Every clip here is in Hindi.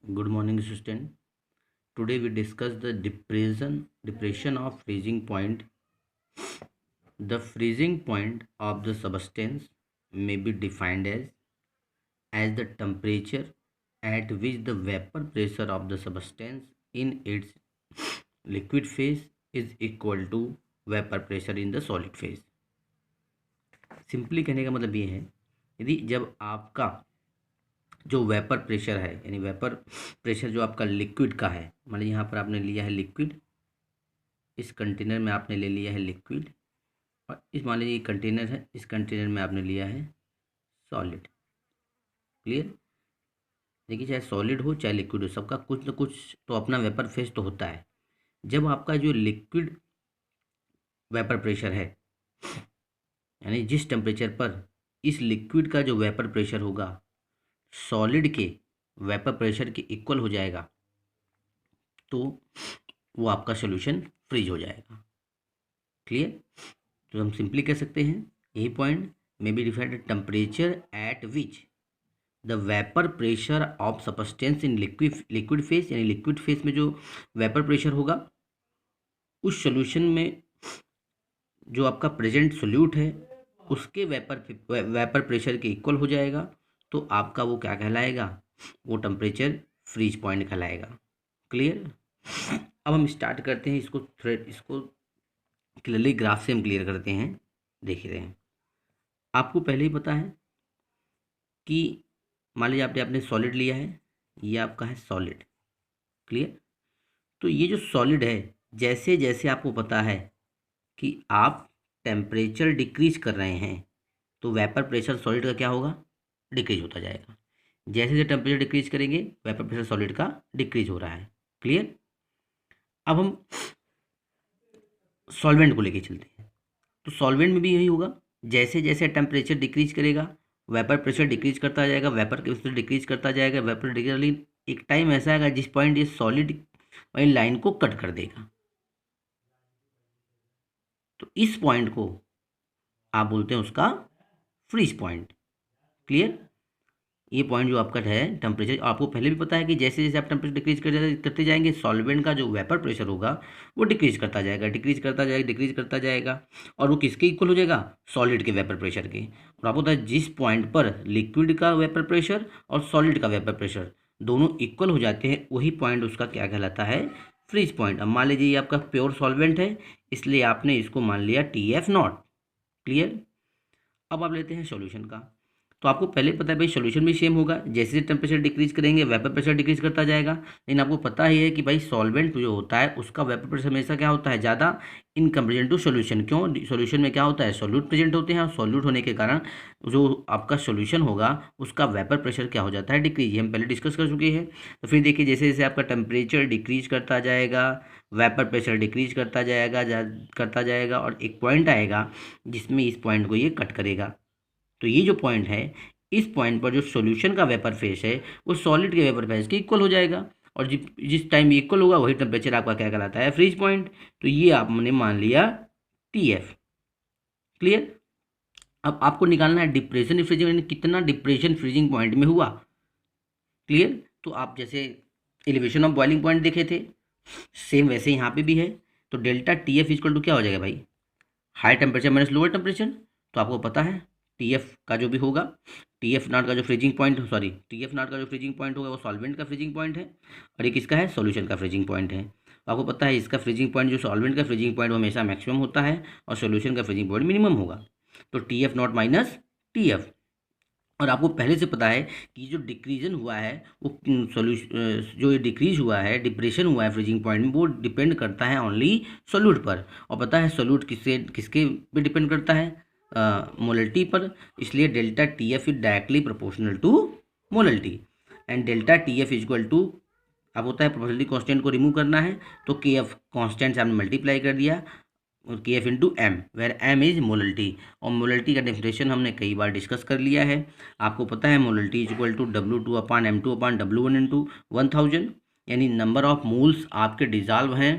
Good morning, student. Today we discuss the depression of freezing point. The freezing point of the substance may be defined as the temperature at which the vapor pressure of the substance in its liquid phase is equal to vapor pressure in the solid phase. Simply कहने का मतलब ये है, यदि जब आपका जो वेपर प्रेशर है यानी वेपर प्रेशर जो आपका लिक्विड का है, मान लीजिए यहाँ पर आपने लिया है लिक्विड, इस कंटेनर में आपने ले लिया है लिक्विड, और इस मान लीजिए कंटेनर है, इस कंटेनर में आपने लिया है सॉलिड। क्लियर? देखिए, चाहे सॉलिड हो चाहे लिक्विड हो, सबका कुछ ना कुछ तो अपना वेपर फेज तो होता है। जब आपका जो लिक्विड वेपर प्रेशर है, यानी जिस टेम्परेचर पर इस लिक्विड का जो वेपर प्रेशर होगा सॉलिड के वेपर प्रेशर के इक्वल हो जाएगा, तो वो आपका सॉल्यूशन फ्रीज हो जाएगा। क्लियर? तो हम सिंपली कह सकते हैं यही पॉइंट में be defined temperature at which the vapour pressure of substance in liquid phase, यानी लिक्विड फेस में जो वेपर प्रेशर होगा उस सॉल्यूशन में जो आपका प्रेजेंट सोल्यूट है उसके वेपर प्रेशर के इक्वल हो जाएगा, तो आपका वो क्या कहलाएगा? वो टेम्परेचर फ्रीज पॉइंट कहलाएगा। क्लियर? अब हम स्टार्ट करते हैं इसको क्लियरली ग्राफ से हम क्लियर करते हैं। देख रहे हैं, आपको पहले ही पता है कि मान लीजिए आपने सॉलिड लिया है, ये आपका है सॉलिड। क्लियर? तो ये जो सॉलिड है, जैसे जैसे आपको पता है कि आप टेम्परेचर डिक्रीज कर रहे हैं तो वेपर प्रेशर सॉलिड का क्या होगा? डिक्रीज होता जाएगा। जैसे जैसे टेम्परेचर डिक्रीज करेंगे वेपर प्रेशर सॉलिड का डिक्रीज हो रहा है। क्लियर? अब हम सॉल्वेंट को लेके चलते हैं, तो सॉल्वेंट में भी यही होगा, जैसे जैसे टेम्परेचर डिक्रीज करेगा वेपर प्रेशर डिक्रीज करता जाएगा, वेपर प्रेशर डिक्रीज करता जाएगा, वेपर डिक्रीज, एक टाइम ऐसा आएगा जिस पॉइंट ये सॉलिड वाली लाइन को कट कर देगा। तो इस पॉइंट को आप बोलते हैं उसका फ्रीज पॉइंट। क्लियर? ये पॉइंट जो आपका है टेम्परेचर, आपको पहले भी पता है कि जैसे जैसे आप टेम्परेचर डिक्रीज करते जाएंगे सॉल्वेंट का जो वेपर प्रेशर होगा वो डिक्रीज करता जाएगा, डिक्रीज करता जाएगा, डिक्रीज करता जाएगा, और वो किसके इक्वल हो जाएगा? सॉलिड के वेपर प्रेशर के। और आपको पता है जिस पॉइंट पर लिक्विड का वेपर प्रेशर और सॉलिड का वेपर प्रेशर दोनों इक्वल हो जाते हैं, वही पॉइंट उसका क्या कहलाता है? Freeze point. अब मान लीजिए ये आपका प्योर सॉल्वेंट है, इसलिए आपने इसको मान लिया TF0। क्लियर? अब आप लेते हैं सॉल्यूशन का, तो आपको पहले पता है भाई सॉल्यूशन भी सेम होगा, जैसे टेम्परेचर डिक्रीज करेंगे वेपर प्रेशर डिक्रीज करता जाएगा। लेकिन आपको पता ही है कि भाई सॉल्वेंट जो होता है उसका वेपर प्रेशर हमेशा क्या होता है? ज़्यादा इन कंपेरिजन टू सॉल्यूशन। क्यों? सॉल्यूशन में क्या होता है? सॉल्यूट प्रेजेंट होते हैं, और सॉल्यूट होने के कारण जो आपका सॉल्यूशन होगा उसका वेपर प्रेशर क्या हो जाता है? डिक्रीज। ये हम पहले डिस्कस कर चुके हैं। तो फिर देखिए, जैसे जैसे आपका टेम्परेचर डिक्रीज करता जाएगा वेपर प्रेशर डिक्रीज करता जाएगा और एक पॉइंट आएगा जिसमें इस पॉइंट को ये कट करेगा। तो ये जो पॉइंट है, इस पॉइंट पर जो सॉल्यूशन का वेपर फेस है वो सॉलिड के वेपर फेस के इक्वल हो जाएगा, और जिस टाइम ये इक्वल होगा वही टेम्परेचर आपका क्या कहलाता है? Freeze point. तो ये आपने मान लिया TF। क्लियर? अब आपको निकालना है डिप्रेशन फ्रीजिंग, यानी कितना डिप्रेशन फ्रीजिंग पॉइंट में हुआ। क्लियर? तो आप जैसे एलिवेशन ऑफ बॉइलिंग पॉइंट देखे थे, सेम वैसे यहाँ पे भी है। तो डेल्टा TF इक्वल टू क्या हो जाएगा भाई? High temperature minus lower temperature. तो आपको पता है TF का जो भी होगा, TF0 का जो फ्रीजिंग पॉइंट, सॉरी TF0 का जो फ्रीजिंग पॉइंट होगा वो सॉल्वेंट का फ्रीजिंग पॉइंट है, और ये किसका है? सॉल्यूशन का फ्रीजिंग पॉइंट है। आपको पता है इसका फ्रीजिंग पॉइंट जो सॉल्वेंट का फ्रीजिंग पॉइंट वो हमेशा मैक्सिमम होता है और सॉल्यूशन का फ्रीजिंग पॉइंट मिनिमम होगा। तो TF0 माइनस TF। और आपको पहले से पता है कि जो डिक्रीजन हुआ है वो सॉल्यूशन, जो ये डिक्रीज हुआ है, डिप्रेशन हुआ है फ्रीजिंग पॉइंट में, वो डिपेंड करता है ओनली सोल्यूट पर। और पता है सोल्यूट किसके पे डिपेंड करता है? मोलरिटी पर। इसलिए delta TF is directly proportional to molarity, and delta TF equal to, अब होता है प्रोपोर्शनलिटी कांस्टेंट को रिमूव करना है तो KF कांस्टेंट से आपने मल्टीप्लाई कर दिया और KF into M, where M is molarity. और मोलरिटी का डेफिनेशन हमने कई बार डिस्कस कर लिया है। आपको पता है molarity is equal to W2 upon M2 upon W1 into 1000, यानी नंबर ऑफ मोल्स आपके डिजॉल्व हैं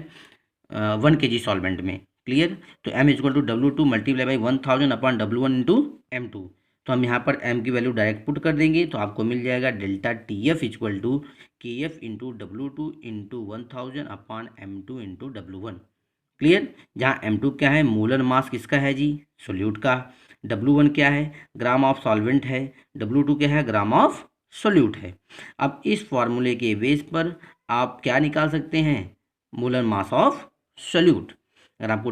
1 kg सॉल्वेंट में। क्लियर? तो M is equal to W2 multiply by 1000 upon W1 into M2। तो हम यहाँ पर m की वैल्यू डायरेक्ट पुट कर देंगे तो आपको मिल जाएगा delta TF equal to KF into W2 into 1000 upon M2 into W1। Clear. जहाँ M2 क्या है, मोलर मास किसका है जी, सोल्यूट का। W1 क्या है, ग्राम ऑफ सॉल्वेंट है। W2 क्या है, ग्राम ऑफ सोल्यूट है। अब इस फॉर्मूले के बेस पर आप क्या निकाल सकते हैं, मोलर मास ऑफ सोल्यूट। अगर आपको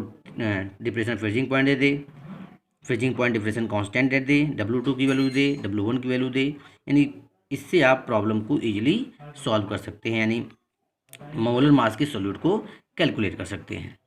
डिप्रेशन फ्रीजिंग पॉइंट दे दे, फ्रीजिंग पॉइंट डिप्रेशन कांस्टेंट दे, W2 की वैल्यू दे, W1 की वैल्यू दे, यानी इससे आप प्रॉब्लम को इजीली सॉल्व कर सकते हैं, यानी मोलर मास के सोल्यूट को कैलकुलेट कर सकते हैं।